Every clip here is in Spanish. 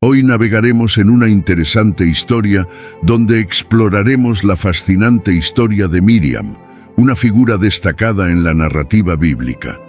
Hoy navegaremos en una interesante historia donde exploraremos la fascinante historia de Miriam, una figura destacada en la narrativa bíblica.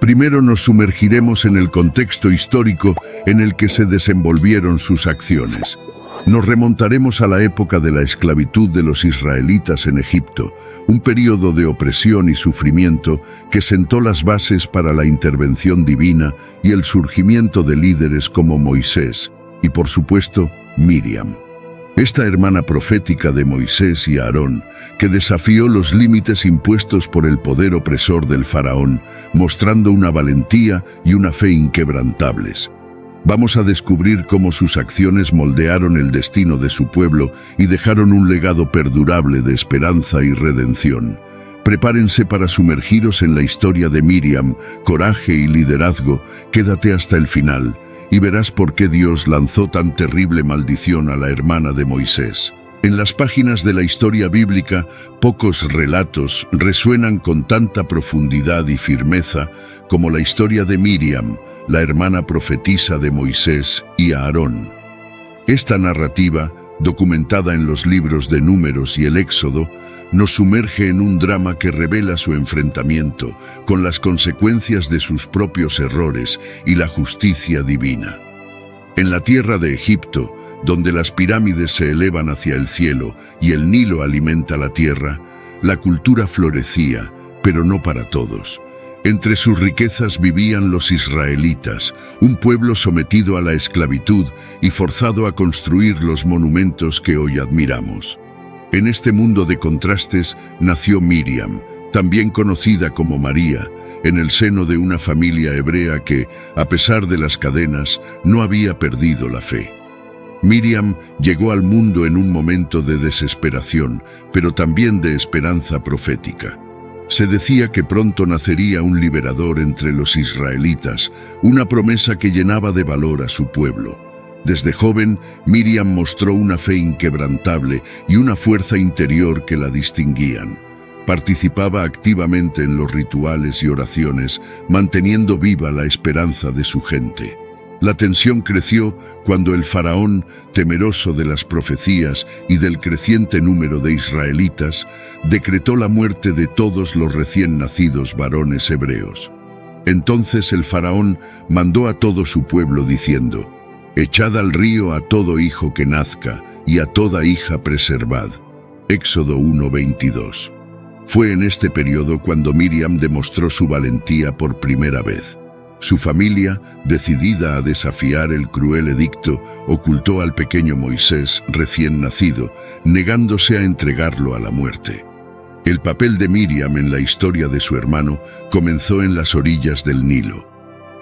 Primero nos sumergiremos en el contexto histórico en el que se desenvolvieron sus acciones. Nos remontaremos a la época de la esclavitud de los israelitas en Egipto, un período de opresión y sufrimiento que sentó las bases para la intervención divina y el surgimiento de líderes como Moisés y, por supuesto, Miriam, esta hermana profética de Moisés y Aarón, que desafió los límites impuestos por el poder opresor del faraón, mostrando una valentía y una fe inquebrantables. Vamos a descubrir cómo sus acciones moldearon el destino de su pueblo y dejaron un legado perdurable de esperanza y redención. Prepárense para sumergiros en la historia de Miriam, coraje y liderazgo. Quédate hasta el final y verás por qué Dios lanzó tan terrible maldición a la hermana de Moisés. En las páginas de la historia bíblica, pocos relatos resuenan con tanta profundidad y firmeza como la historia de Miriam, la hermana profetisa de Moisés y Aarón. Esta narrativa, documentada en los libros de Números y el Éxodo, nos sumerge en un drama que revela su enfrentamiento con las consecuencias de sus propios errores y la justicia divina. En la tierra de Egipto, donde las pirámides se elevan hacia el cielo y el Nilo alimenta la tierra, la cultura florecía, pero no para todos. Entre sus riquezas vivían los israelitas, un pueblo sometido a la esclavitud y forzado a construir los monumentos que hoy admiramos. En este mundo de contrastes nació Miriam, también conocida como María, en el seno de una familia hebrea que, a pesar de las cadenas, no había perdido la fe. Miriam llegó al mundo en un momento de desesperación, pero también de esperanza profética. Se decía que pronto nacería un liberador entre los israelitas, una promesa que llenaba de valor a su pueblo. Desde joven, Miriam mostró una fe inquebrantable y una fuerza interior que la distinguían. Participaba activamente en los rituales y oraciones, manteniendo viva la esperanza de su gente. La tensión creció cuando el faraón, temeroso de las profecías y del creciente número de israelitas, decretó la muerte de todos los recién nacidos varones hebreos. Entonces el faraón mandó a todo su pueblo diciendo: «Echad al río a todo hijo que nazca y a toda hija preservad». Éxodo 1:22. Fue en este periodo cuando Miriam demostró su valentía por primera vez. Su familia, decidida a desafiar el cruel edicto, ocultó al pequeño Moisés, recién nacido, negándose a entregarlo a la muerte. El papel de Miriam en la historia de su hermano comenzó en las orillas del Nilo.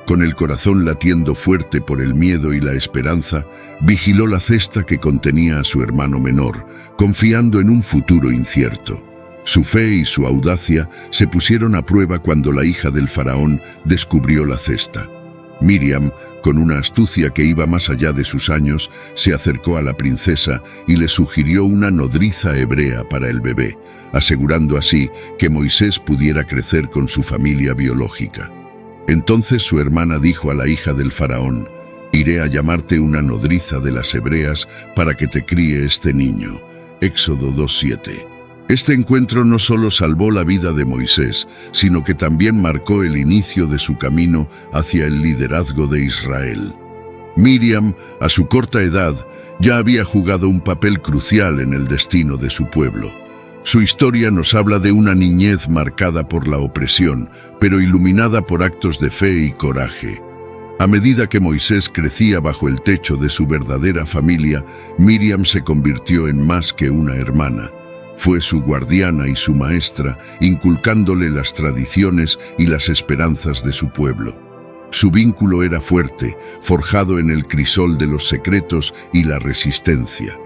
Con el corazón latiendo fuerte por el miedo y la esperanza, vigiló la cesta que contenía a su hermano menor, confiando en un futuro incierto. Su fe y su audacia se pusieron a prueba cuando la hija del faraón descubrió la cesta. Miriam, con una astucia que iba más allá de sus años, se acercó a la princesa y le sugirió una nodriza hebrea para el bebé, asegurando así que Moisés pudiera crecer con su familia biológica. Entonces su hermana dijo a la hija del faraón: «Iré a llamarte una nodriza de las hebreas para que te críe este niño». Éxodo 2:7. Este encuentro no solo salvó la vida de Moisés, sino que también marcó el inicio de su camino hacia el liderazgo de Israel. Miriam, a su corta edad, ya había jugado un papel crucial en el destino de su pueblo. Su historia nos habla de una niñez marcada por la opresión, pero iluminada por actos de fe y coraje. A medida que Moisés crecía bajo el techo de su verdadera familia, Miriam se convirtió en más que una hermana. Fue su guardiana y su maestra, inculcándole las tradiciones y las esperanzas de su pueblo. Su vínculo era fuerte, forjado en el crisol de los secretos y la resistencia.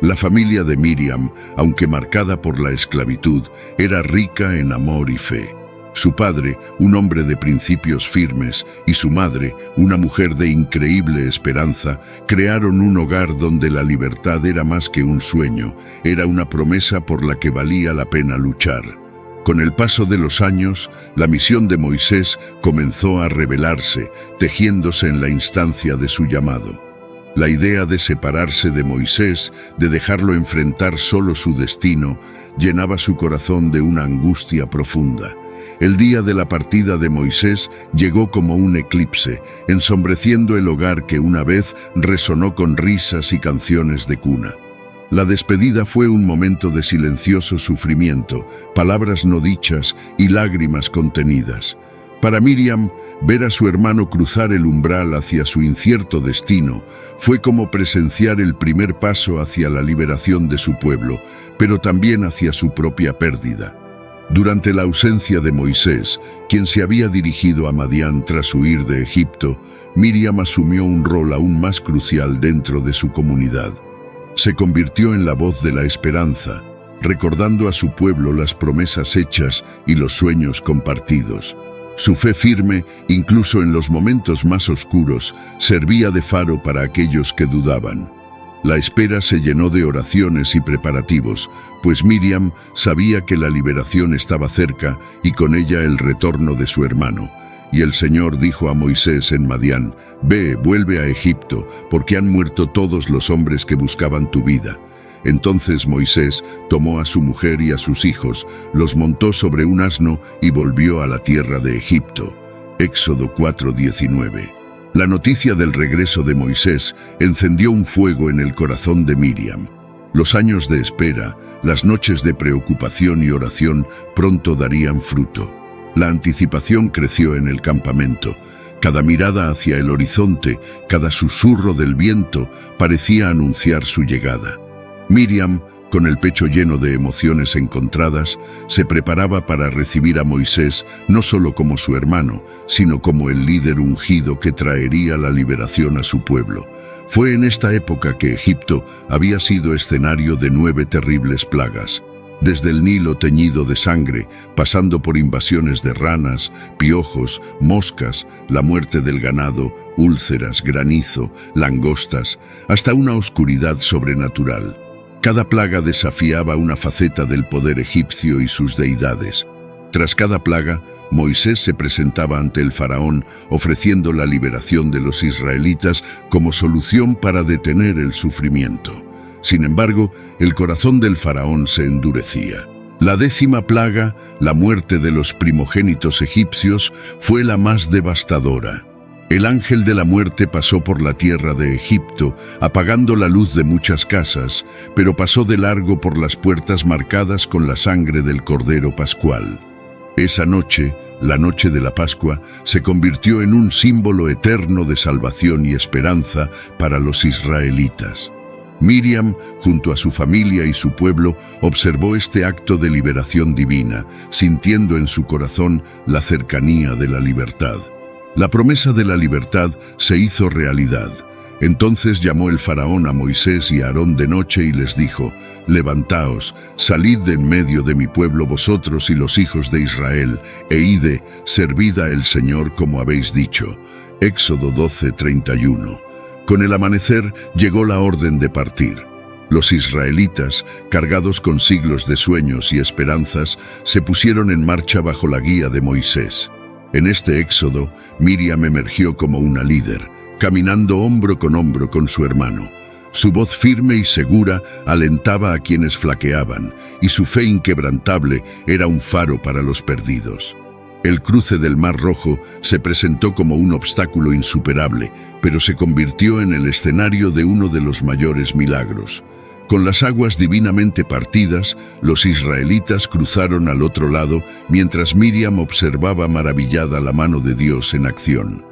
La familia de Miriam, aunque marcada por la esclavitud, era rica en amor y fe. Su padre, un hombre de principios firmes, y su madre, una mujer de increíble esperanza, crearon un hogar donde la libertad era más que un sueño, era una promesa por la que valía la pena luchar. Con el paso de los años, la misión de Moisés comenzó a revelarse, tejiéndose en la instancia de su llamado. La idea de separarse de Moisés, de dejarlo enfrentar solo su destino, llenaba su corazón de una angustia profunda. El día de la partida de Moisés llegó como un eclipse, ensombreciendo el hogar que una vez resonó con risas y canciones de cuna. La despedida fue un momento de silencioso sufrimiento, palabras no dichas y lágrimas contenidas. Para Miriam, ver a su hermano cruzar el umbral hacia su incierto destino fue como presenciar el primer paso hacia la liberación de su pueblo, pero también hacia su propia pérdida. Durante la ausencia de Moisés, quien se había dirigido a Madián tras huir de Egipto, Miriam asumió un rol aún más crucial dentro de su comunidad. Se convirtió en la voz de la esperanza, recordando a su pueblo las promesas hechas y los sueños compartidos. Su fe firme, incluso en los momentos más oscuros, servía de faro para aquellos que dudaban. La espera se llenó de oraciones y preparativos, pues Miriam sabía que la liberación estaba cerca y con ella el retorno de su hermano. Y el Señor dijo a Moisés en Madián: «Ve, vuelve a Egipto, porque han muerto todos los hombres que buscaban tu vida». Entonces Moisés tomó a su mujer y a sus hijos, los montó sobre un asno y volvió a la tierra de Egipto. Éxodo 4:19. La noticia del regreso de Moisés encendió un fuego en el corazón de Miriam. Los años de espera, las noches de preocupación y oración pronto darían fruto. La anticipación creció en el campamento. Cada mirada hacia el horizonte, cada susurro del viento parecía anunciar su llegada. Miriam, con el pecho lleno de emociones encontradas, se preparaba para recibir a Moisés no solo como su hermano, sino como el líder ungido que traería la liberación a su pueblo. Fue en esta época que Egipto había sido escenario de 9 terribles plagas. Desde el Nilo teñido de sangre, pasando por invasiones de ranas, piojos, moscas, la muerte del ganado, úlceras, granizo, langostas, hasta una oscuridad sobrenatural. Cada plaga desafiaba una faceta del poder egipcio y sus deidades. Tras cada plaga, Moisés se presentaba ante el faraón ofreciendo la liberación de los israelitas como solución para detener el sufrimiento. Sin embargo, el corazón del faraón se endurecía. La 10ª plaga, la muerte de los primogénitos egipcios, fue la más devastadora. El ángel de la muerte pasó por la tierra de Egipto, apagando la luz de muchas casas, pero pasó de largo por las puertas marcadas con la sangre del Cordero Pascual. Esa noche, la noche de la Pascua, se convirtió en un símbolo eterno de salvación y esperanza para los israelitas. Miriam, junto a su familia y su pueblo, observó este acto de liberación divina, sintiendo en su corazón la cercanía de la libertad. La promesa de la libertad se hizo realidad. Entonces llamó el faraón a Moisés y a Aarón de noche y les dijo: «Levantaos, salid de en medio de mi pueblo vosotros y los hijos de Israel, e ide, servid a el Señor como habéis dicho». Éxodo 12:31. Con el amanecer llegó la orden de partir. Los israelitas, cargados con siglos de sueños y esperanzas, se pusieron en marcha bajo la guía de Moisés. En este éxodo, Miriam emergió como una líder, caminando hombro con su hermano. Su voz firme y segura alentaba a quienes flaqueaban, y su fe inquebrantable era un faro para los perdidos. El cruce del Mar Rojo se presentó como un obstáculo insuperable, pero se convirtió en el escenario de uno de los mayores milagros. Con las aguas divinamente partidas, los israelitas cruzaron al otro lado, mientras Miriam observaba maravillada la mano de Dios en acción.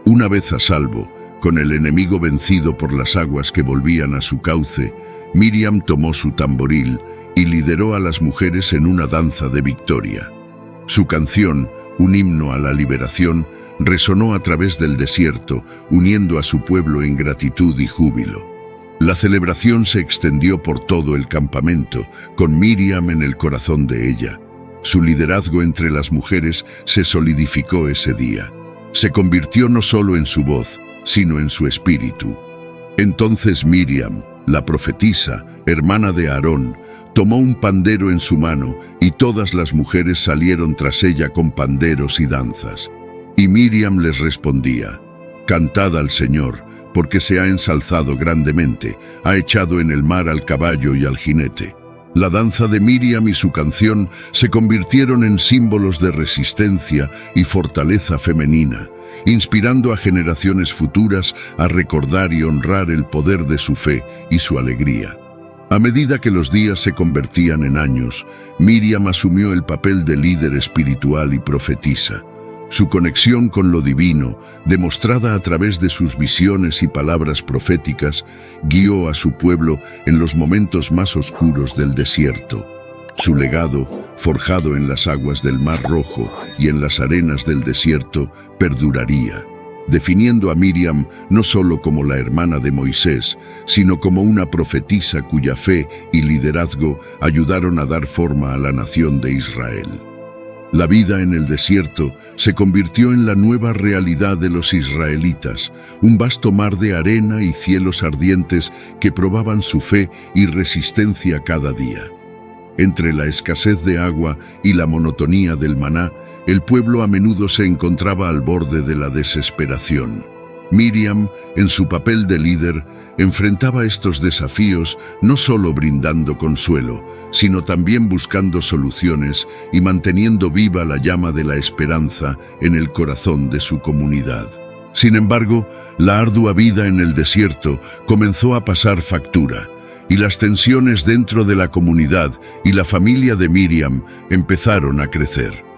Una vez a salvo, con el enemigo vencido por las aguas que volvían a su cauce, Miriam tomó su tamboril y lideró a las mujeres en una danza de victoria. Su canción, un himno a la liberación, resonó a través del desierto, uniendo a su pueblo en gratitud y júbilo. La celebración se extendió por todo el campamento, con Miriam en el corazón de ella. Su liderazgo entre las mujeres se solidificó ese día. Se convirtió no solo en su voz, sino en su espíritu. Entonces Miriam, la profetisa, hermana de Aarón, tomó un pandero en su mano y todas las mujeres salieron tras ella con panderos y danzas. Y Miriam les respondía: «Cantad al Señor, porque se ha ensalzado grandemente, ha echado en el mar al caballo y al jinete. La danza de Miriam y su canción se convirtieron en símbolos de resistencia y fortaleza femenina, inspirando a generaciones futuras a recordar y honrar el poder de su fe y su alegría. A medida que los días se convertían en años, Miriam asumió el papel de líder espiritual y profetisa. Su conexión con lo divino, demostrada a través de sus visiones y palabras proféticas, guió a su pueblo en los momentos más oscuros del desierto. Su legado, forjado en las aguas del Mar Rojo y en las arenas del desierto, perduraría, definiendo a Miriam no solo como la hermana de Moisés, sino como una profetisa cuya fe y liderazgo ayudaron a dar forma a la nación de Israel. La vida en el desierto se convirtió en la nueva realidad de los israelitas, un vasto mar de arena y cielos ardientes que probaban su fe y resistencia cada día. Entre la escasez de agua y la monotonía del maná, el pueblo a menudo se encontraba al borde de la desesperación. Miriam, en su papel de líder, enfrentaba estos desafíos no solo brindando consuelo, sino también buscando soluciones y manteniendo viva la llama de la esperanza en el corazón de su comunidad. Sin embargo, la ardua vida en el desierto comenzó a pasar factura, y las tensiones dentro de la comunidad y la familia de Miriam empezaron a crecer.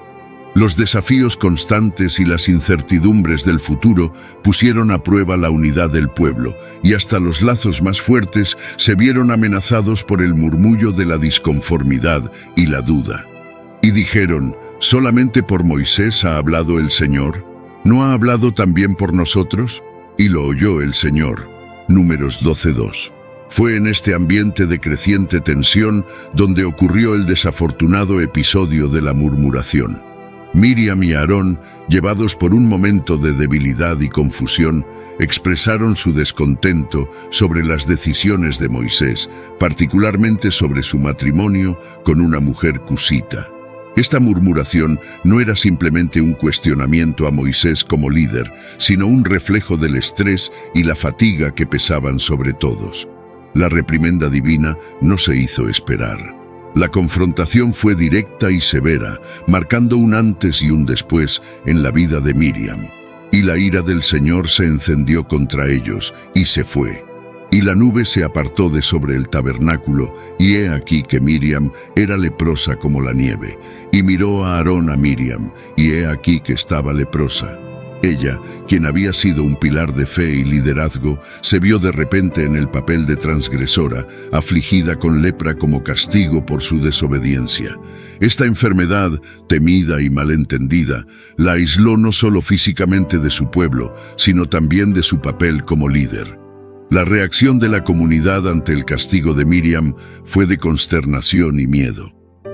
Los desafíos constantes y las incertidumbres del futuro pusieron a prueba la unidad del pueblo, y hasta los lazos más fuertes se vieron amenazados por el murmullo de la disconformidad y la duda. Y dijeron, ¿solamente por Moisés ha hablado el Señor? ¿No ha hablado también por nosotros? Y lo oyó el Señor. Números 12:2. Fue en este ambiente de creciente tensión donde ocurrió el desafortunado episodio de la murmuración. Miriam y Aarón, llevados por un momento de debilidad y confusión, expresaron su descontento sobre las decisiones de Moisés, particularmente sobre su matrimonio con una mujer cusita. Esta murmuración no era simplemente un cuestionamiento a Moisés como líder, sino un reflejo del estrés y la fatiga que pesaban sobre todos. La reprimenda divina no se hizo esperar. La confrontación fue directa y severa, marcando un antes y un después en la vida de Miriam. Y la ira del Señor se encendió contra ellos, y se fue. Y la nube se apartó de sobre el tabernáculo, y he aquí que Miriam era leprosa como la nieve. Y miró a Aarón a Miriam, y he aquí que estaba leprosa. Ella, quien había sido un pilar de fe y liderazgo, se vio de repente en el papel de transgresora, afligida con lepra como castigo por su desobediencia. Esta enfermedad, temida y malentendida, la aisló no solo físicamente de su pueblo, sino también de su papel como líder. La reacción de la comunidad ante el castigo de Miriam fue de consternación y miedo.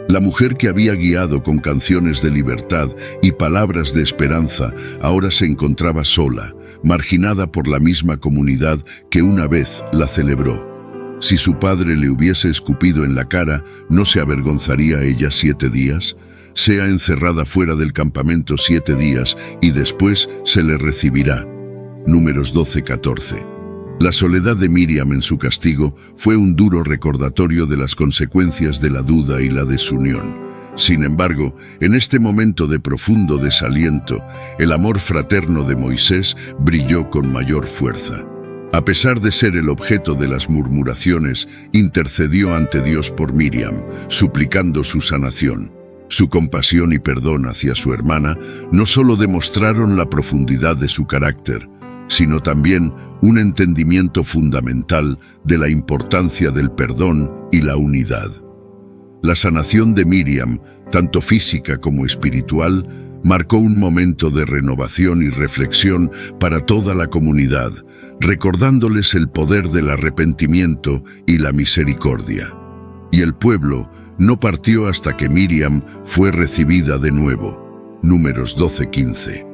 La mujer que había guiado con canciones de libertad y palabras de esperanza ahora se encontraba sola, marginada por la misma comunidad que una vez la celebró. Si su padre le hubiese escupido en la cara, ¿no se avergonzaría ella 7 días? Sea encerrada fuera del campamento 7 días y después se le recibirá. Números 12:14. La soledad de Miriam en su castigo fue un duro recordatorio de las consecuencias de la duda y la desunión. Sin embargo, en este momento de profundo desaliento, el amor fraterno de Moisés brilló con mayor fuerza. A pesar de ser el objeto de las murmuraciones, intercedió ante Dios por Miriam, suplicando su sanación. Su compasión y perdón hacia su hermana no solo demostraron la profundidad de su carácter, sino también un entendimiento fundamental de la importancia del perdón y la unidad. La sanación de Miriam, tanto física como espiritual, marcó un momento de renovación y reflexión para toda la comunidad, recordándoles el poder del arrepentimiento y la misericordia. Y el pueblo no partió hasta que Miriam fue recibida de nuevo. Números 12:15.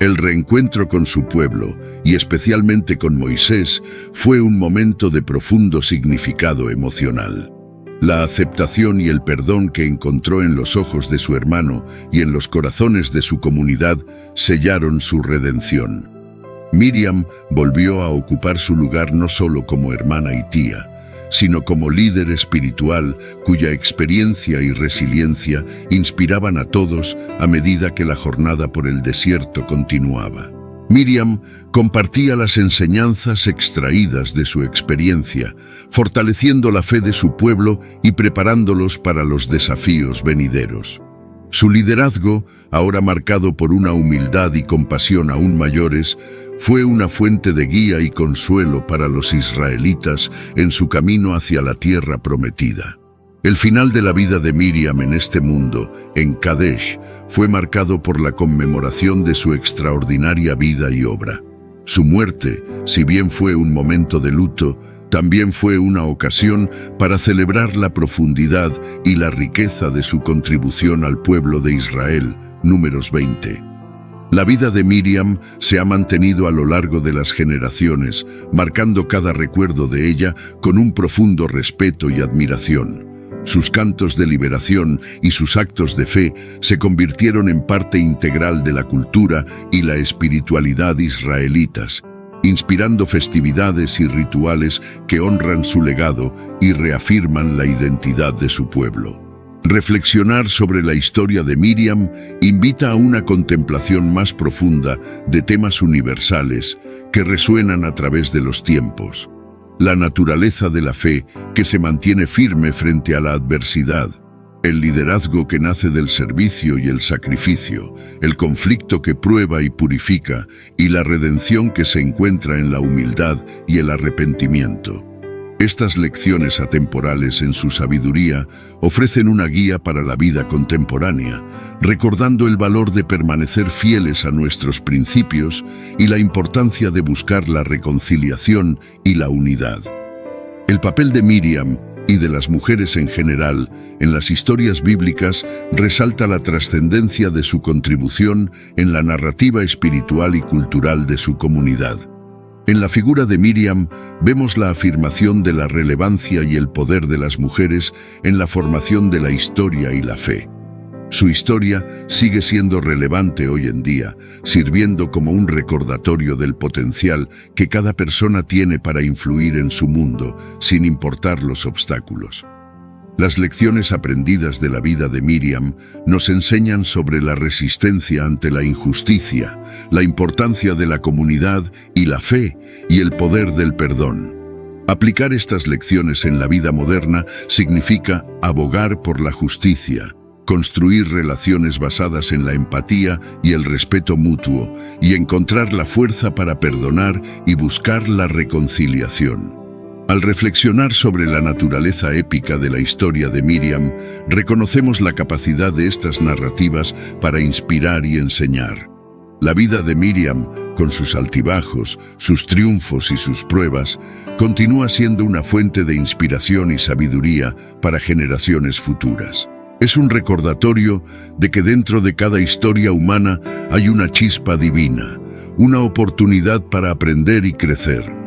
El reencuentro con su pueblo, y especialmente con Moisés, fue un momento de profundo significado emocional. La aceptación y el perdón que encontró en los ojos de su hermano y en los corazones de su comunidad sellaron su redención. Miriam volvió a ocupar su lugar no solo como hermana y tía, sino como líder espiritual cuya experiencia y resiliencia inspiraban a todos a medida que la jornada por el desierto continuaba. Miriam compartía las enseñanzas extraídas de su experiencia, fortaleciendo la fe de su pueblo y preparándolos para los desafíos venideros. Su liderazgo, ahora marcado por una humildad y compasión aún mayores, fue una fuente de guía y consuelo para los israelitas en su camino hacia la tierra prometida. El final de la vida de Miriam en este mundo, en Kadesh, fue marcado por la conmemoración de su extraordinaria vida y obra. Su muerte, si bien fue un momento de luto, también fue una ocasión para celebrar la profundidad y la riqueza de su contribución al pueblo de Israel. Números 20. La vida de Miriam se ha mantenido a lo largo de las generaciones, marcando cada recuerdo de ella con un profundo respeto y admiración. Sus cantos de liberación y sus actos de fe se convirtieron en parte integral de la cultura y la espiritualidad israelitas, inspirando festividades y rituales que honran su legado y reafirman la identidad de su pueblo. Reflexionar sobre la historia de Miriam invita a una contemplación más profunda de temas universales que resuenan a través de los tiempos. La naturaleza de la fe que se mantiene firme frente a la adversidad, el liderazgo que nace del servicio y el sacrificio, el conflicto que prueba y purifica, y la redención que se encuentra en la humildad y el arrepentimiento. Estas lecciones atemporales en su sabiduría ofrecen una guía para la vida contemporánea, recordando el valor de permanecer fieles a nuestros principios y la importancia de buscar la reconciliación y la unidad. El papel de Miriam y de las mujeres en general en las historias bíblicas resalta la trascendencia de su contribución en la narrativa espiritual y cultural de su comunidad. En la figura de Miriam vemos la afirmación de la relevancia y el poder de las mujeres en la formación de la historia y la fe. Su historia sigue siendo relevante hoy en día, sirviendo como un recordatorio del potencial que cada persona tiene para influir en su mundo, sin importar los obstáculos. Las lecciones aprendidas de la vida de Miriam nos enseñan sobre la resistencia ante la injusticia, la importancia de la comunidad y la fe, y el poder del perdón. Aplicar estas lecciones en la vida moderna significa abogar por la justicia, construir relaciones basadas en la empatía y el respeto mutuo, y encontrar la fuerza para perdonar y buscar la reconciliación. Al reflexionar sobre la naturaleza épica de la historia de Miriam, reconocemos la capacidad de estas narrativas para inspirar y enseñar. La vida de Miriam, con sus altibajos, sus triunfos y sus pruebas, continúa siendo una fuente de inspiración y sabiduría para generaciones futuras. Es un recordatorio de que dentro de cada historia humana hay una chispa divina, una oportunidad para aprender y crecer.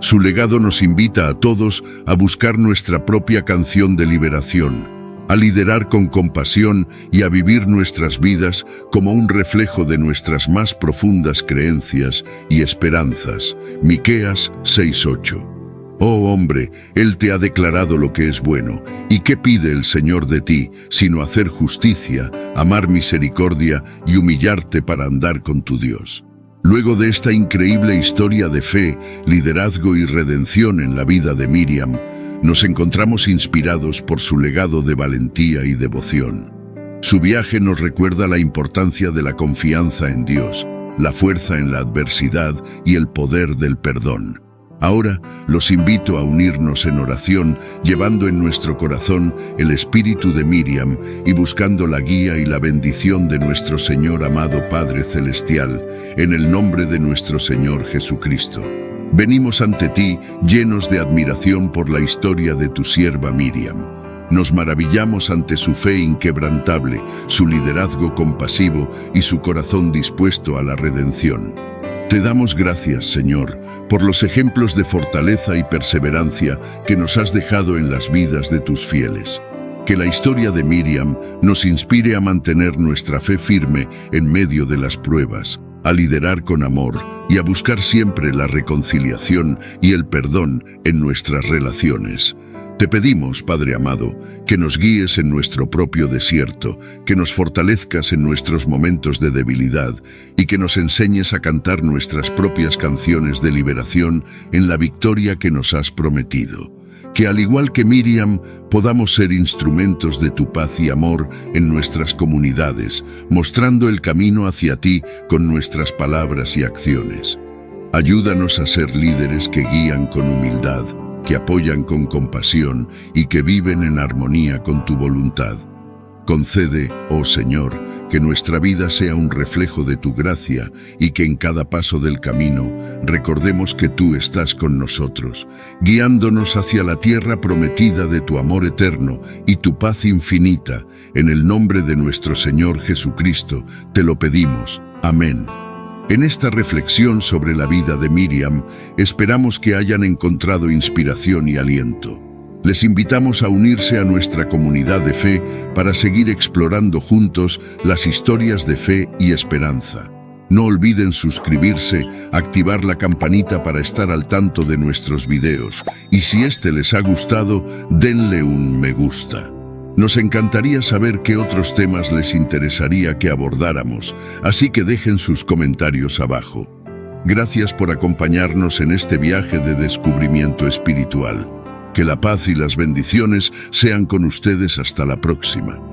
Su legado nos invita a todos a buscar nuestra propia canción de liberación, a liderar con compasión y a vivir nuestras vidas como un reflejo de nuestras más profundas creencias y esperanzas. Miqueas 6:8. Oh hombre, Él te ha declarado lo que es bueno, ¿y qué pide el Señor de ti, sino hacer justicia, amar misericordia y humillarte para andar con tu Dios? Luego de esta increíble historia de fe, liderazgo y redención en la vida de Miriam, nos encontramos inspirados por su legado de valentía y devoción. Su viaje nos recuerda la importancia de la confianza en Dios, la fuerza en la adversidad y el poder del perdón. Ahora los invito a unirnos en oración, llevando en nuestro corazón el espíritu de Miriam y buscando la guía y la bendición de nuestro Señor amado Padre Celestial, en el nombre de nuestro Señor Jesucristo. Venimos ante ti llenos de admiración por la historia de tu sierva Miriam. Nos maravillamos ante su fe inquebrantable, su liderazgo compasivo y su corazón dispuesto a la redención. Te damos gracias, Señor, por los ejemplos de fortaleza y perseverancia que nos has dejado en las vidas de tus fieles. Que la historia de Miriam nos inspire a mantener nuestra fe firme en medio de las pruebas, a liderar con amor y a buscar siempre la reconciliación y el perdón en nuestras relaciones. Te pedimos, Padre amado, que nos guíes en nuestro propio desierto, que nos fortalezcas en nuestros momentos de debilidad y que nos enseñes a cantar nuestras propias canciones de liberación en la victoria que nos has prometido. Que al igual que Miriam, podamos ser instrumentos de tu paz y amor en nuestras comunidades, mostrando el camino hacia ti con nuestras palabras y acciones. Ayúdanos a ser líderes que guían con humildad, que apoyan con compasión y que viven en armonía con tu voluntad. Concede, oh Señor, que nuestra vida sea un reflejo de tu gracia y que en cada paso del camino recordemos que tú estás con nosotros, guiándonos hacia la tierra prometida de tu amor eterno y tu paz infinita. En el nombre de nuestro Señor Jesucristo te lo pedimos. Amén. En esta reflexión sobre la vida de Miriam, esperamos que hayan encontrado inspiración y aliento. Les invitamos a unirse a nuestra comunidad de fe para seguir explorando juntos las historias de fe y esperanza. No olviden suscribirse, activar la campanita para estar al tanto de nuestros videos y si este les ha gustado, denle un me gusta. Nos encantaría saber qué otros temas les interesaría que abordáramos, así que dejen sus comentarios abajo. Gracias por acompañarnos en este viaje de descubrimiento espiritual. Que la paz y las bendiciones sean con ustedes hasta la próxima.